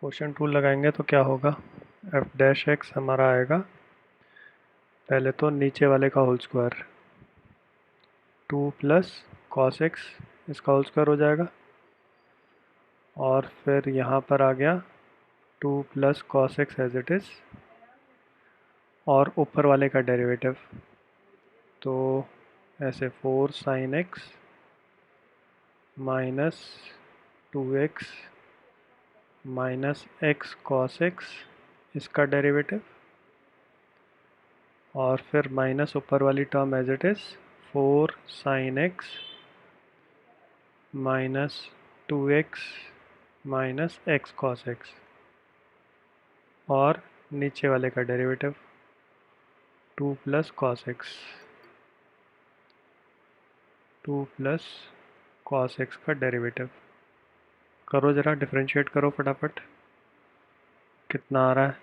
Question tool लगाएंगे तो क्या होगा। एफ डैश एक्स हमारा आएगा पहले तो नीचे वाले का whole square 2 plus cos x इसका होल स्क्वायर हो जाएगा और फिर यहाँ पर आ गया 2 plus cos x as it is और ऊपर वाले का डेरिवेटिव तो ऐसे 4 sine x minus 2x minus x cos x इसका डेरिवेटिव और फिर माइनस ऊपर वाली term as it is 4 sine x minus 2x minus x cos x और नीचे वाले का derivative 2 plus cos x 2 plus cos x का डेरिवेटिव। करो ज़रा डिफरेंशिएट करो फटाफट कितना आ रहा है।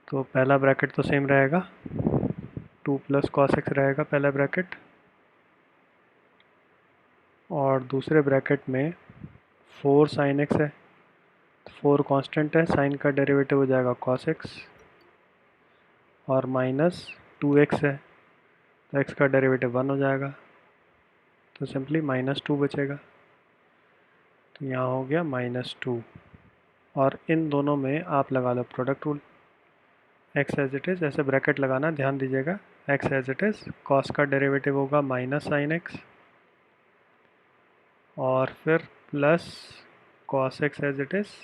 तो पहला ब्रैकेट तो सेम रहेगा 2 प्लस कॉस एक्स रहेगा पहला ब्रैकेट और दूसरे ब्रैकेट में 4 साइन एक्स है 4 कांस्टेंट है साइन का डेरिवेटिव हो जाएगा कॉस एक्स और माइनस 2x है तो x का डेरिवेटिव 1 हो जाएगा तो सिंपली -2 बचेगा तो यहाँ हो गया -2 और इन दोनों में आप लगा लो product rule x as it is ऐसे ब्रैकेट लगाना ध्यान दीजिएगा x as it is cos का डेरिवेटिव होगा माइनस साइन एक्स और फिर plus cos x as it is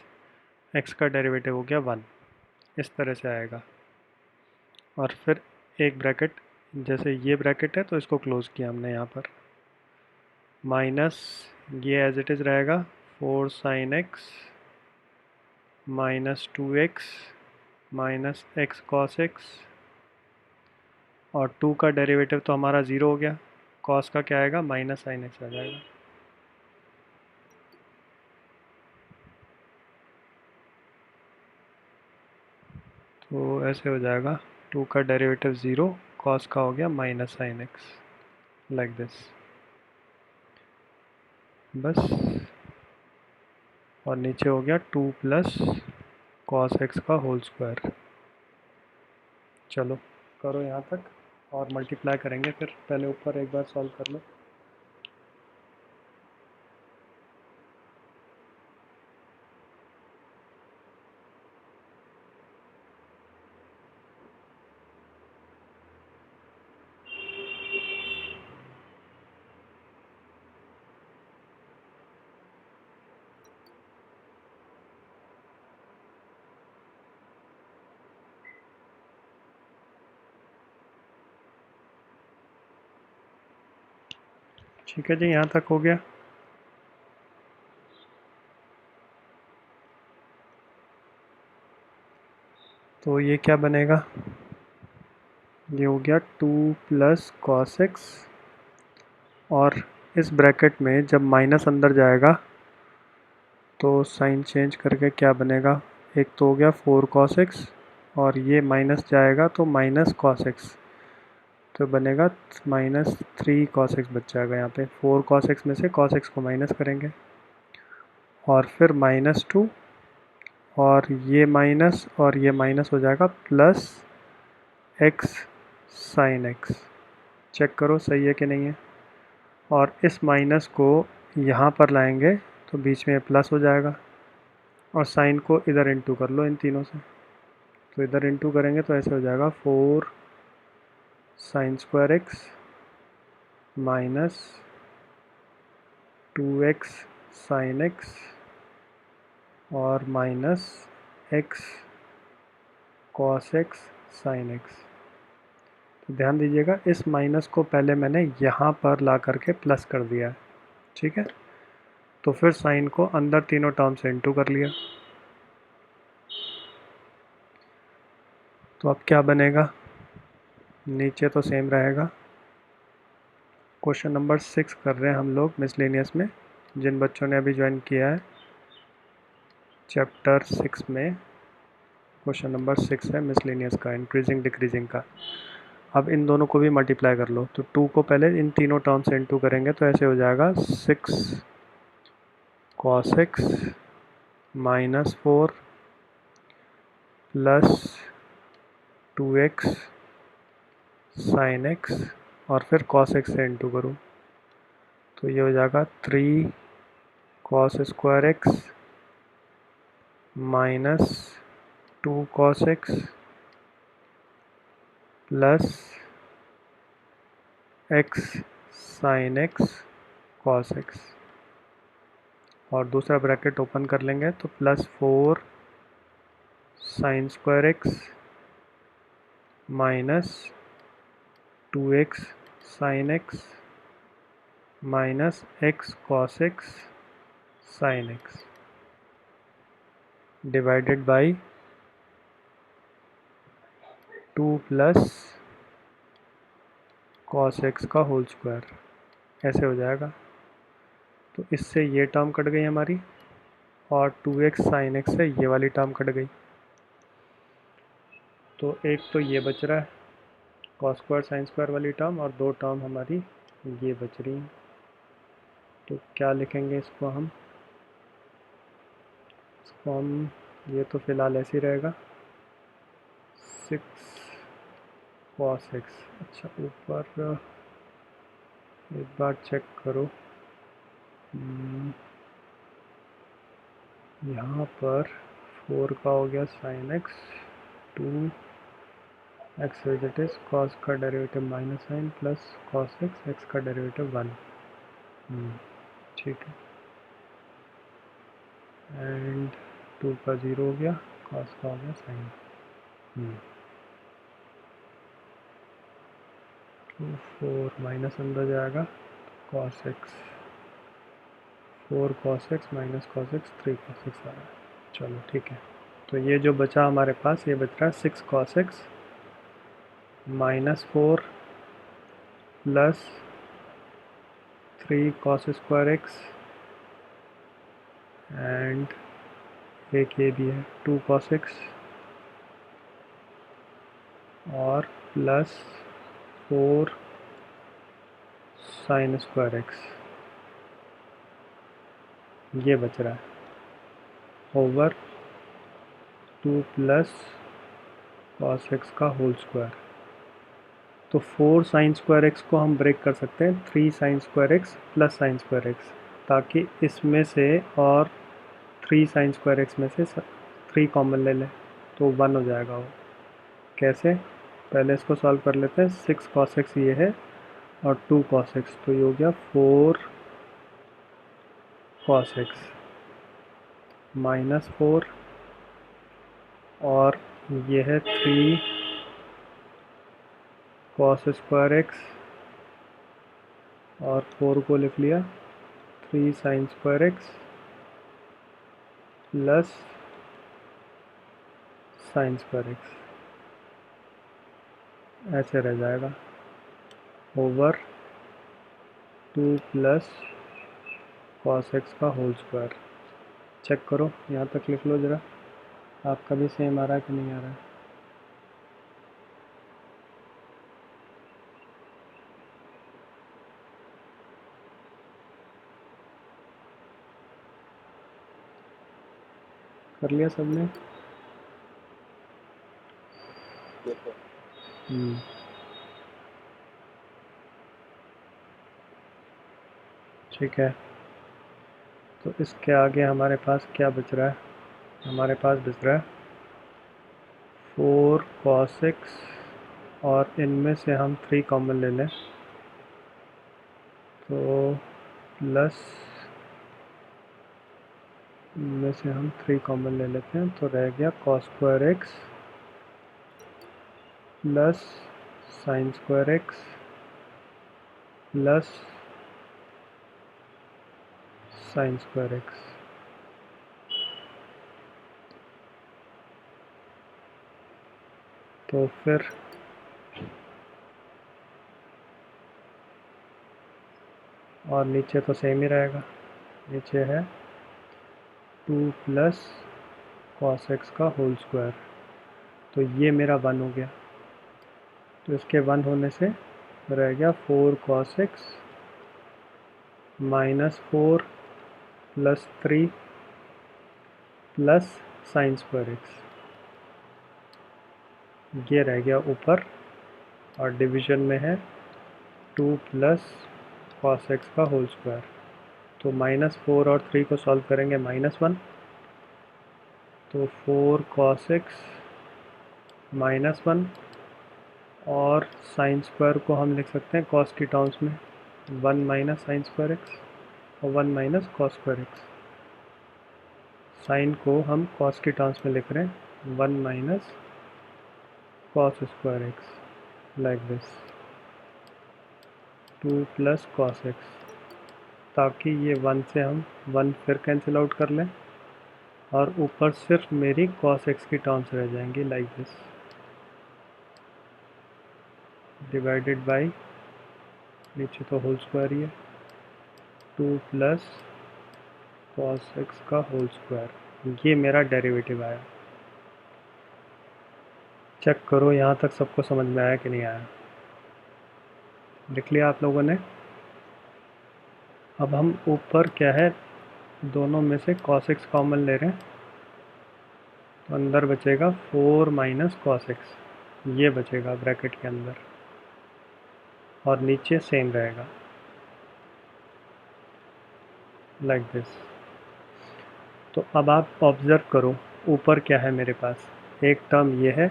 x का डेरिवेटिव हो गया 1 इस तरह से आएगा और फिर एक ब्रैकेट जैसे ये ब्रैकेट है तो इसको क्लोज किया हमने यहाँ पर माइनस ये एज इट इज़ रहेगा 4 sine x minus 2x minus x cos x और 2 का डेरिवेटिव तो हमारा 0 हो गया कॉस का क्या आएगा माइनस साइन एक्स आ जाएगा। तो ऐसे हो जाएगा 2 का डेरिवेटिव 0 कॉस का हो गया minus sine x like this बस और नीचे हो गया 2 प्लस कॉस एक्स का होल स्क्वायर। चलो करो यहाँ तक और मल्टीप्लाई करेंगे फिर पहले ऊपर एक बार सॉल्व कर लो। ठीक है जी यहाँ तक हो गया। तो ये क्या बनेगा ये हो गया 2 प्लस कॉस एक्स और इस ब्रैकेट में जब माइनस अंदर जाएगा तो साइन चेंज करके क्या बनेगा एक तो हो गया 4 कॉस एक्स और ये माइनस जाएगा तो माइनस कॉस एक्स तो बनेगा -3 कॉस एक्स बच जाएगा यहाँ पे 4 कॉस एक्स में से कॉस एक्स को माइनस करेंगे और फिर -2 और ये माइनस हो जाएगा plus x sine x. Check करो सही है कि नहीं है और इस माइनस को यहाँ पर लाएंगे तो बीच में प्लस हो जाएगा और साइन को इधर इंटू कर लो इन तीनों से तो इधर इंटू करेंगे तो ऐसे हो जाएगा 4 sine square x minus 2x sine x और minus x cos x sine x. तो ध्यान दीजिएगा इस माइनस को पहले मैंने यहाँ पर ला करके प्लस कर दिया है ठीक है तो फिर साइन को अंदर तीनों टर्म से इंटू कर लिया तो अब क्या बनेगा नीचे तो सेम रहेगा। क्वेश्चन नंबर 6 कर रहे हैं हम लोग मिसलेनियस में जिन बच्चों ने अभी ज्वाइन किया है चैप्टर 6 में क्वेश्चन नंबर 6 है मिसलेनियस का इंक्रीजिंग डिक्रीजिंग का। अब इन दोनों को भी मल्टीप्लाई कर लो तो 2 को पहले इन तीनों टर्म से इंटू करेंगे तो ऐसे हो जाएगा 6 cos x minus 4 plus 2x sine x और फिर कॉस एक्स से इंटू करूँ तो ये हो जाएगा 3 cos square x minus 2 cos x plus x sine x cos x और दूसरा ब्रैकेट ओपन कर लेंगे तो plus 4 sine square x minus 2x sine x minus x cos x sine x divided by 2 plus cos x का whole square ऐसे हो जाएगा। तो इससे ये टर्म कट गई हमारी और 2x साइन एक्स से ये वाली टर्म कट गई। तो एक तो ये बच रहा है कॉस स्क्वायर साइन स्क्वायर वाली टर्म और दो टर्म हमारी ये बच रही हैं। तो क्या लिखेंगे इसको हम ये तो फिलहाल ऐसे ही रहेगा 6 कॉस एक्स। अच्छा ऊपर एक बार चेक करो यहाँ पर 4 का हो गया sine x 2 x it is cos का derivative minus sine plus cos x x का डेरिवेटिव 1 ठीक है एंड 2 का 0 हो गया कॉस का हो गया साइन 4 माइनस अंदर जाएगा cos x 4 cos x minus cos x 3 cos x आ रहा है। चलो ठीक है तो ये जो बचा हमारे पास ये बच रहा है 6 cos x minus 4 plus 3 cos square x and एक ये भी है 2 कॉस एक्स और प्लस 4 साइन स्क्वायर एक्स ये बच रहा है ओवर 2 प्लस कॉस एक्स का होल स्क्वायर। तो 4 साइन स्क्वायर एक्स को हम ब्रेक कर सकते हैं 3 sign square x plus sign square x ताकि इसमें से और 3 साइन स्क्वायर एक्स में से 3 कॉमन ले लें तो 1 हो जाएगा वो। कैसे पहले इसको सॉल्व कर लेते हैं 6 कॉस एक्स ये है और 2 कॉस एक्स तो ये हो गया 4 कॉस एक्स माइनस 4 और ये है 3 कॉस स्क्वायर एक्स और 4 को लिख लिया 3 sign square x plus sign square x ऐसे रह जाएगा ओवर 2 प्लस कॉस एक्स का होल स्क्वायर। चेक करो यहाँ तक लिख लो ज़रा आपका भी सेम आ रहा है कि नहीं आ रहा है। कर लिया सबने ठीक है तो इसके आगे हमारे पास क्या बच रहा है हमारे पास बच रहा है 4 कॉस एक्स और इनमें से हम 3 कॉमन ले लें तो प्लस इनमें से हम 3 कॉमन ले लेते हैं तो रह गया cos square x plus sign square x plus sign square x. तो फिर और नीचे तो सेम ही रहेगा नीचे है 2 प्लस कॉस एक्स का होल स्क्वायर तो ये मेरा 1 हो गया तो इसके 1 होने से रह गया 4 cos x minus 4 plus 3 plus sign square x, ये रह गया ऊपर, और डिवीजन में है 2 प्लस कॉस एक्स का होल स्क्वायर। तो -4 और 3 को सॉल्व करेंगे -1, तो 4 कॉस एक्स -1, और साइन स्क्वायर को हम लिख सकते हैं कॉस की टर्म्स में 1 माइनस साइन स्क्वायर एक्स और 1 minus cos square x. Sine को हम कॉस की टर्म्स में लिख रहे हैं 1 minus cos square x, like this 2 plus cos x, ताकि ये 1 से हम 1 फिर कैंसिल आउट कर लें और ऊपर सिर्फ मेरी कॉस एक्स की टर्म्स रह जाएंगी, लाइक दिस, डिवाइडेड बाई, नीचे तो होल स्क्वायर ही है, 2 प्लस कॉस एक्स का होल स्क्वायर। ये मेरा डेरिवेटिव आया। चेक करो यहाँ तक सबको समझ में आया कि नहीं आया। लिख लिया आप लोगों ने। अब हम ऊपर क्या है, दोनों में से cos x कॉमन ले रहे हैं, तो अंदर बचेगा 4 माइनस कॉस एक्स, ये बचेगा ब्रैकेट के अंदर, और नीचे सेम रहेगा, लाइक दिस। तो अब आप ऑब्ज़र्व करो, ऊपर क्या है मेरे पास, एक टर्म ये है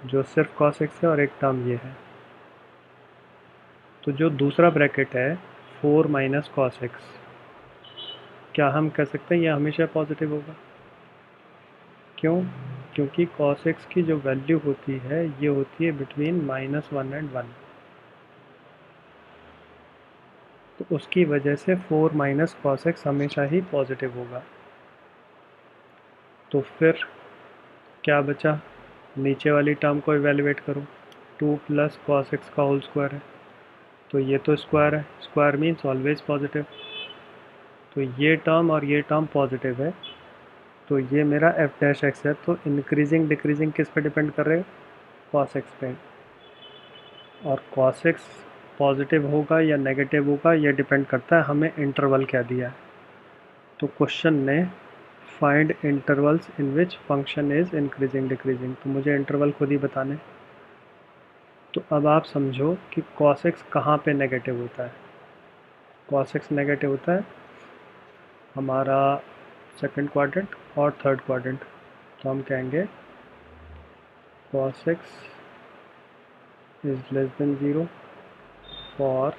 जो सिर्फ cos x है और एक टर्म ये है। तो जो दूसरा ब्रैकेट है 4 माइनस कॉस एक्स, क्या हम कह सकते हैं ये हमेशा पॉजिटिव होगा? क्यों? क्योंकि cos x की जो वैल्यू होती है ये होती है बिटवीन -1 एंड 1, तो उसकी वजह से 4 माइनस कॉस एक्स हमेशा ही पॉजिटिव होगा। तो फिर क्या बचा, नीचे वाली टर्म को इवेलुएट करो, 2 प्लस कॉस एक्स का होल स्क्वायर है, तो ये तो स्क्वायर है, स्क्वायर मीन्स ऑलवेज पॉजिटिव, तो ये टर्म और ये टर्म पॉजिटिव है, तो ये मेरा एफ डैश एक्स है। तो इंक्रीजिंग डिक्रीजिंग किस पे डिपेंड कर रहे हैं? कॉस एक्स पे। और कॉस एक्स पॉजिटिव होगा या नेगेटिव होगा ये डिपेंड करता है हमें इंटरवल क्या दिया है। तो क्वेश्चन ने find intervals in which function is increasing decreasing, तो मुझे इंटरवल खुद ही बताने। तो अब आप समझो कि cos x कहाँ पे नेगेटिव होता है। cos x नेगेटिव होता है हमारा सेकंड क्वाड्रेंट और थर्ड क्वाड्रेंट, तो हम कहेंगे cos x is less than 0 for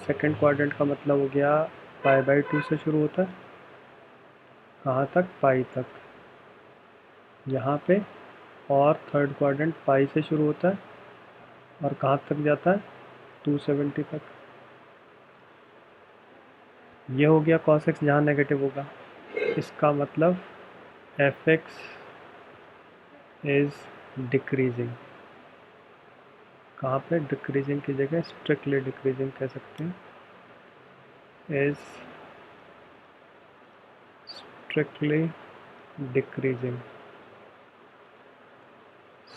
second quadrant, का मतलब हो गया π/2 से शुरू होता है, कहाँ तक? पाई तक यहाँ पे, और थर्ड क्वाड्रेंट पाई से शुरू होता है और कहाँ तक जाता है? 270 तक। ये हो गया cos x जहाँ नेगेटिव होगा। इसका मतलब एफ एक्स इज़ डिक्रीजिंग, कहाँ पे? डिक्रीजिंग की जगह स्ट्रिक्टली डिक्रीजिंग कह सकते हैं, is strictly decreasing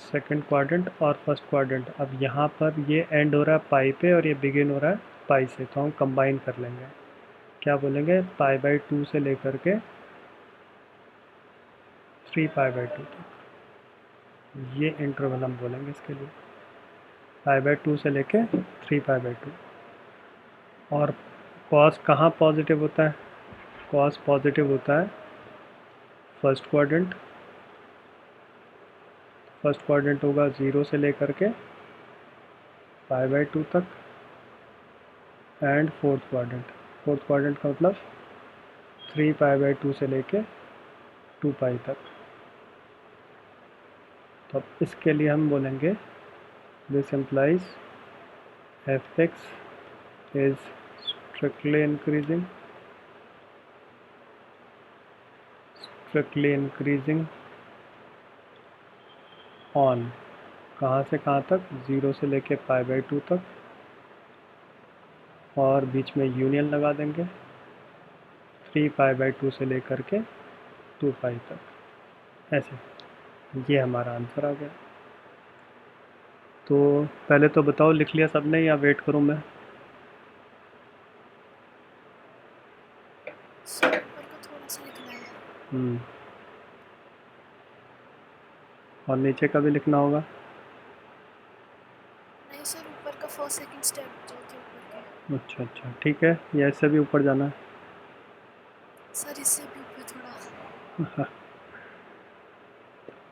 second quadrant और फर्स्ट क्वाड्रेंट। अब यहाँ पर ये एंड हो रहा है पाई पे और ये बिगिन हो रहा है पाई से, तो हम कंबाइन कर लेंगे, क्या बोलेंगे? π/2 से लेकर के 3π/2 तक, ये इंटरवल हम बोलेंगे इसके लिए, π/2 से लेके 3π/2। और cos कहाँ पॉजिटिव होता है? cos पॉजिटिव होता है फर्स्ट क्वाड्रेंट, फर्स्ट क्वाड्रेंट होगा 0 से लेकर के π/2 तक, and fourth quadrant, fourth quadrant का मतलब 3π/2 से लेके 2π तक। तो अब इसके लिए हम बोलेंगे this implies F x is strictly increasing, strictly increasing on, कहाँ से कहाँ तक? 0 से लेके π/2 तक, और बीच में यूनियन लगा देंगे 3π/2 से लेकर के 2π तक, ऐसे। ये हमारा आंसर आ गया। तो पहले तो बताओ लिख लिया सबने या वेट करूं मैं? सर ऊपर को थोड़ा सा लिखना है। और नीचे का भी लिखना होगा। नहीं सर, ऊपर का फर्स्ट सेकंड स्टेप जो थे ऊपर के। अच्छा अच्छा ठीक है, ये ऐसे भी ऊपर जाना सर इससे भी ऊपर थोड़ा। है।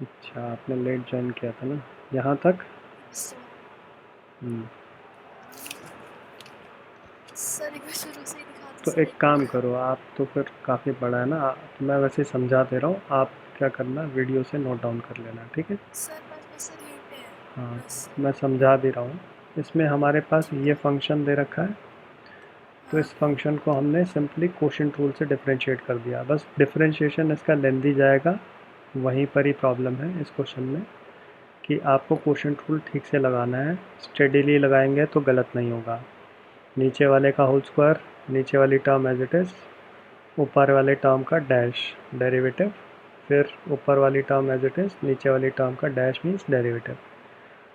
अच्छा आपने लेट ज्वाइन किया था ना, यहाँ तक। सर हम्म, सर एक बार शुरू से ही दिखा दो तो सर, एक एक काम बार। करो आप, तो फिर काफ़ी बड़ा है ना, तो मैं वैसे ही समझा दे रहा हूँ, आप क्या करना वीडियो से नोट डाउन कर लेना, ठीक है। सर बस सर यहीं पे है। हाँ बस। मैं समझा दे रहा हूँ। इसमें हमारे पास ठीक ये है। फंक्शन दे रखा है, तो हाँ। इस फंक्शन को हमने सिंपली क्वोशंट रूल से डिफरेंशिएट कर दिया, बस डिफरेंशिएशन इसका लेंदी जाएगा। वहीं पर ही प्रॉब्लम है इस क्वेश्चन में कि आपको क्वोशंट रूल ठीक से लगाना है, स्टेडीली लगाएंगे तो गलत नहीं होगा। नीचे वाले का होल स्क्वायर, नीचे वाली टर्म एज इट इज़, ऊपर वाले टर्म का डैश डेरिवेटिव, फिर ऊपर वाली टर्म एज इट इज़, नीचे वाली टर्म का डैश मीन्स डेरिवेटिव।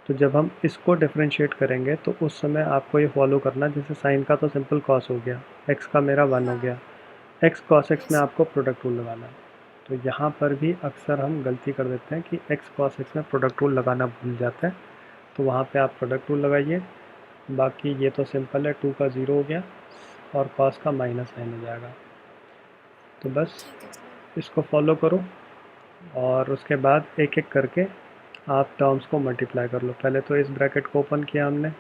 तो जब हम इसको डिफरेंशिएट करेंगे तो उस समय आपको ये फॉलो करना, जैसे साइन का तो सिंपल कॉस हो गया, एक्स का मेरा वन हो हाँ। गया, एक्स कॉस एक्स में यस। आपको प्रोडक्ट रूल लगाना है। तो यहाँ पर भी अक्सर हम गलती कर देते हैं कि एक्स कॉस एक्स में प्रोडक्ट रूल लगाना भूल जाते हैं, तो वहाँ पे आप प्रोडक्ट रूल लगाइए। बाकी ये तो सिंपल है, 2 का 0 हो गया और कॉस का माइनस साइन हो जाएगा। तो बस ठीक है सर। इसको फॉलो करो और उसके बाद एक एक करके आप टर्म्स को मल्टीप्लाई कर लो। पहले तो इस ब्रैकेट को ओपन किया हमने,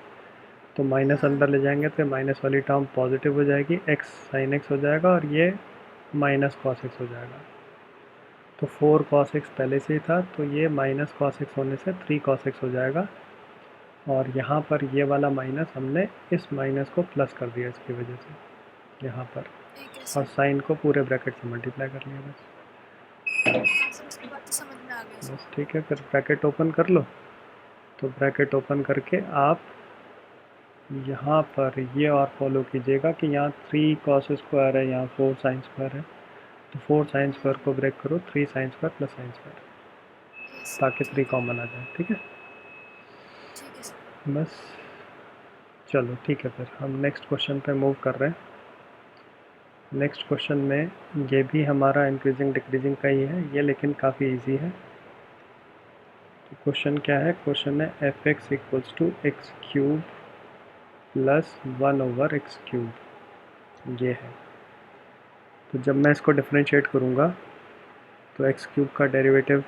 तो माइनस हाँ। अंदर ले जाएंगे तो माइनस वाली टर्म पॉजिटिव हो जाएगी, एक्स साइन एक्स हो जाएगा और ये माइनस कॉस एक्स हो जाएगा। तो 4 कॉस एक्स पहले से ही था, तो ये माइनस कॉस एक्स होने से 3 कॉस एक्स हो जाएगा। और यहाँ पर ये वाला माइनस हमने इस माइनस को प्लस कर दिया इसकी वजह से यहाँ पर, ठीक है और सर। साइन को पूरे ब्रैकेट से मल्टीप्लाई कर लिया बस। हाँ सर, उसके बाद तो समझ में आ गया सर। बस ठीक है, फिर ब्रैकेट ओपन कर लो। तो ब्रैकेट ओपन करके आप यहाँ पर ये और फॉलो कीजिएगा कि यहाँ 3 कॉस स्क्वायर है, यहाँ 4 साइन स्क्वायर है, तो 4 साइन स्क्वायर को ब्रेक करो, 3 sine square plus sine square, yes sir, ताकि 3 ठीक है। कॉमन आ जाए, ठीक है। ठीक है सर। बस चलो ठीक है, फिर हम नेक्स्ट क्वेश्चन पे मूव कर रहे हैं। नेक्स्ट क्वेश्चन में ये भी हमारा इंक्रीजिंग डिक्रीजिंग का ही है ये, लेकिन काफ़ी इजी है। तो क्वेश्चन क्या है, क्वेश्चन है F X equals to X cube plus 1/x cube, ये है। तो जब मैं इसको डिफरेंशिएट करूँगा तो एक्स क्यूब का डेरिवेटिव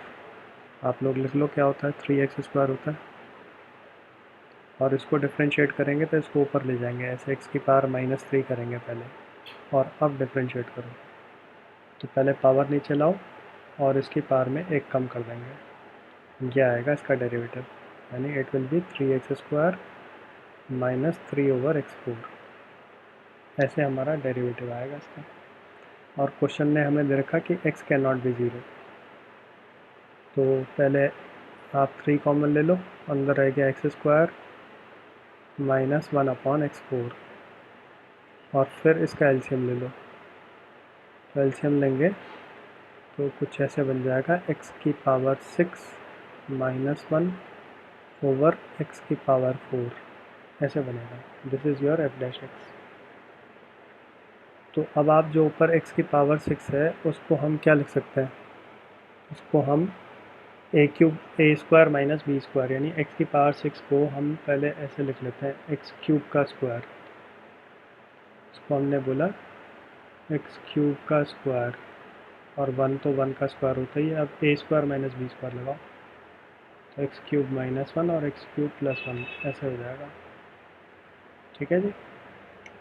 आप लोग लिख लो क्या होता है, 3x² होता है। और इसको डिफरेंशिएट करेंगे तो इसको ऊपर ले जाएंगे, ऐसे एक्स की पावर -3 करेंगे पहले, और अब डिफरेंशिएट करो। तो पहले पावर नीचे लाओ और इसकी पावर में एक कम कर देंगे, ये आएगा इसका डेरिवेटिव, यानी it will be 3x² -3/x4, ऐसे हमारा डेरिवेटिव आएगा इसका। और क्वेश्चन ने हमें दे रखा कि x can not be zero, तो पहले आप 3 कॉमन ले लो, अंदर रह गया x² -1/x4, और फिर इसका एलसीएम ले लो। तो एलसीएम लेंगे तो कुछ ऐसे बन जाएगा, x की पावर 6 -1/x की पावर 4, ऐसे बनेगा। This is your f dash x। तो अब आप जो ऊपर x की पावर 6 है उसको हम क्या लिख सकते हैं, उसको हम a³ यानी x की पावर 6 को हम पहले ऐसे लिख लेते हैं, x³ का स्क्वायर। इसको हमने बोला x³ का स्क्वायर, और 1 तो 1 का स्क्वायर होता ही है। अब a² - b² लगाओ, तो x³ -1 और x³ +1 ऐसे हो जाएगा, ठीक है जी।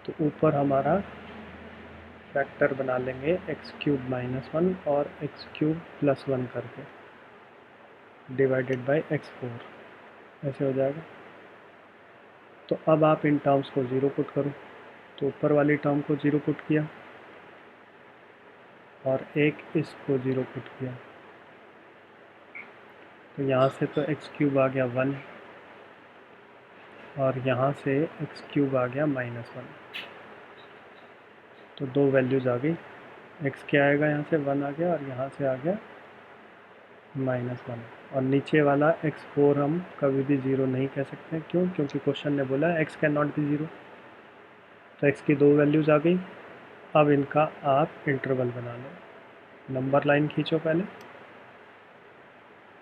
तो ऊपर हमारा फैक्टर बना लेंगे x³ -1 और x³ +1 करके, डिवाइडेड बाय x4, ऐसे हो जाएगा। तो अब आप इन टर्म्स को ज़ीरो पुट करो, तो ऊपर वाली टर्म को ज़ीरो पुट किया और एक इसको ज़ीरो पुट किया, तो यहाँ से तो x³ आ गया 1 और यहाँ से x³ आ गया -1, तो दो वैल्यूज़ आ गई। x क्या आएगा, यहाँ से 1 आ गया और यहाँ से आ गया -1, और नीचे वाला x4 हम कभी भी ज़ीरो नहीं कह सकते, क्यों, क्योंकि क्वेश्चन ने बोला x can not be zero. तो x की दो वैल्यूज़ आ गई, अब इनका आप इंटरवल बना लो, नंबर लाइन खींचो पहले,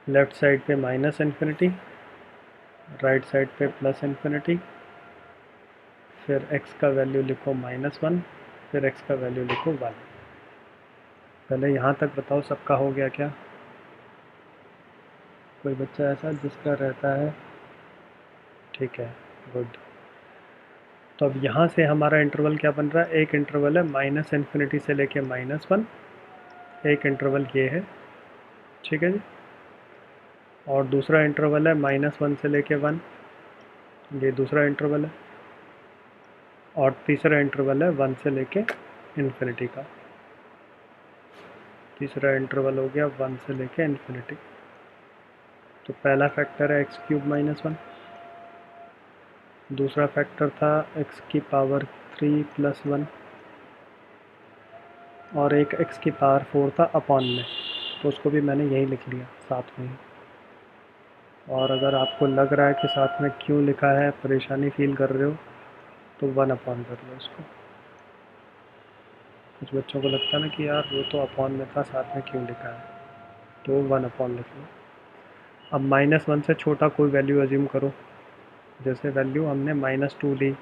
लेफ़्ट साइड पे माइनस इन्फिनिटी, राइट साइड पे प्लस इन्फिनिटी, फिर x का वैल्यू लिखो -1, फिर x का वैल्यू लिखो 1। पहले यहाँ तक बताओ सबका हो गया क्या? कोई बच्चा ऐसा जिसका रहता है? ठीक है, गुड। तो अब यहाँ से हमारा इंटरवल क्या बन रहा है? एक इंटरवल है माइनस इन्फिनिटी से लेके -1, एक इंटरवल ये है, ठीक है जी। और दूसरा इंटरवल है -1 से लेके 1, ये दूसरा इंटरवल है। और तीसरा इंटरवल है 1 से लेके इन्फिनिटी का। तीसरा इंटरवल हो गया 1 से लेके इन्फिनिटी। तो पहला फैक्टर है x³ -1, दूसरा फैक्टर था x³ 3 + 1, और एक x⁴ था अपॉन में, तो उसको भी मैंने यही लिख लिया साथ में ही। और अगर आपको लग रहा है कि साथ में क्यों लिखा है, परेशानी फील कर रहे हो, तो 1 अपॉन कर लो इसको। कुछ बच्चों को लगता है ना कि यार वो तो अपॉन में था, साथ में क्यों लिखा है, तो 1 अपॉन लिख लो। अब -1 से छोटा कोई वैल्यू अज्यूम करो, जैसे वैल्यू हमने -2 ली,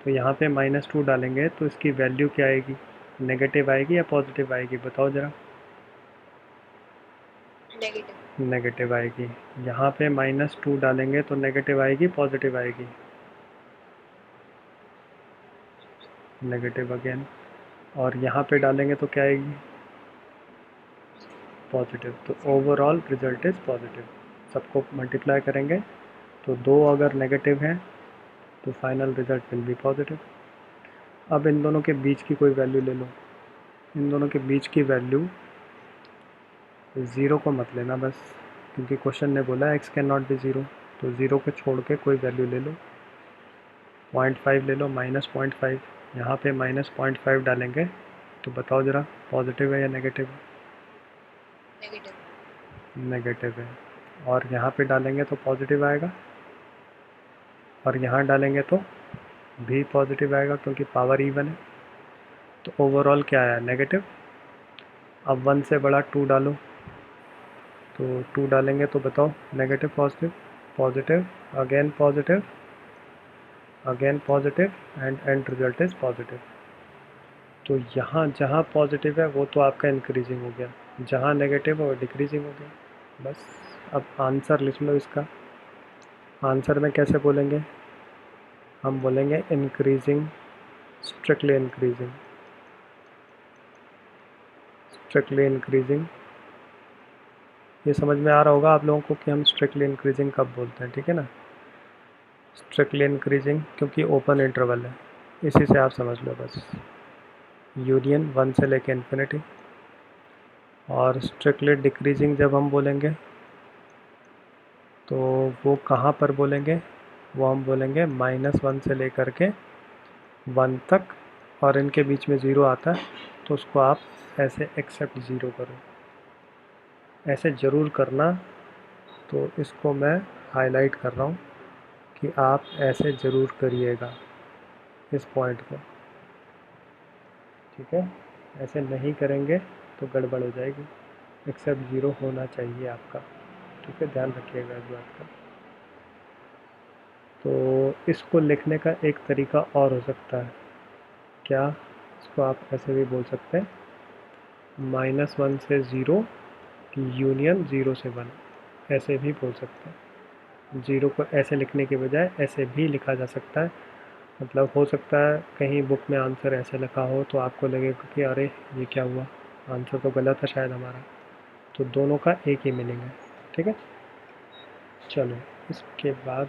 तो यहाँ पे -2 डालेंगे तो इसकी वैल्यू क्या आएगी? नेगेटिव आएगी या पॉजिटिव आएगी? बताओ ज़रा। नेगेटिव। नेगेटिव आएगी। यहाँ पे -2 डालेंगे तो नेगेटिव आएगी, पॉजिटिव आएगी? Negative again. और यहाँ पे डालेंगे तो क्या आएगी? पॉजिटिव। तो ओवरऑल रिजल्ट इज़ पॉजिटिव। सबको मल्टीप्लाई करेंगे तो 2 अगर नेगेटिव हैं तो final result will be positive. अब इन दोनों के बीच की कोई वैल्यू ले लो। इन दोनों के बीच की वैल्यू 0 को मत लेना बस, क्योंकि क्वेश्चन ने बोला x कैन नॉट बी 0, तो 0 को छोड़ के कोई वैल्यू ले लो। 0.5 ले लो, -0.5। यहाँ पे -0.5 डालेंगे तो बताओ ज़रा, पॉजिटिव है या नेगेटिव है? नेगेटिव। नेगेटिव है। और यहाँ पे डालेंगे तो पॉजिटिव आएगा, और यहाँ डालेंगे तो भी पॉजिटिव आएगा, क्योंकि पावर इवन है। तो ओवरऑल क्या आया? नेगेटिव। अब 1 से बड़ा 2 डालो, तो 2 डालेंगे तो बताओ negative, positive, positive, again positive, again positive, and and result is positive. तो यहाँ जहाँ पॉजिटिव है वो तो आपका इंक्रीजिंग हो गया, जहाँ नेगेटिव है वो डिक्रीजिंग हो गया। बस अब आंसर लिख लो इसका। आंसर में कैसे बोलेंगे? हम बोलेंगे increasing, strictly increasing, strictly increasing. ये समझ में आ रहा होगा आप लोगों को कि हम स्ट्रिक्टली इंक्रीजिंग कब बोलते हैं, ठीक है ना? स्ट्रिक्टली इंक्रीजिंग क्योंकि ओपन इंटरवल है, इसी से आप समझ लो बस। यूनियन 1 से लेके इन्फिनिटी। और स्ट्रिक्टली डिक्रीजिंग जब हम बोलेंगे तो वो कहाँ पर बोलेंगे? वो हम बोलेंगे -1 से लेकर के 1 तक, और इनके बीच में 0 आता है, तो उसको आप ऐसे एक्सेप्ट 0 करो, ऐसे ज़रूर करना। तो इसको मैं हाईलाइट कर रहा हूँ कि आप ऐसे ज़रूर करिएगा इस पॉइंट को, ठीक है? ऐसे नहीं करेंगे तो गड़बड़ हो जाएगी। एक्सेप्ट 0 होना चाहिए आपका, ठीक है? ध्यान रखिएगा इस बात का। तो इसको लिखने का एक तरीका और हो सकता है, क्या? इसको आप ऐसे भी बोल सकते हैं, -1 से 0 यूनियन 0 से 1, ऐसे भी बोल सकते हैं। 0 को ऐसे लिखने के बजाय ऐसे भी लिखा जा सकता है। मतलब हो सकता है कहीं बुक में आंसर ऐसे लिखा हो तो आपको लगेगा कि अरे ये क्या हुआ, आंसर तो गलत है शायद हमारा। तो दोनों का एक ही मीनिंग है, ठीक है? चलो इसके बाद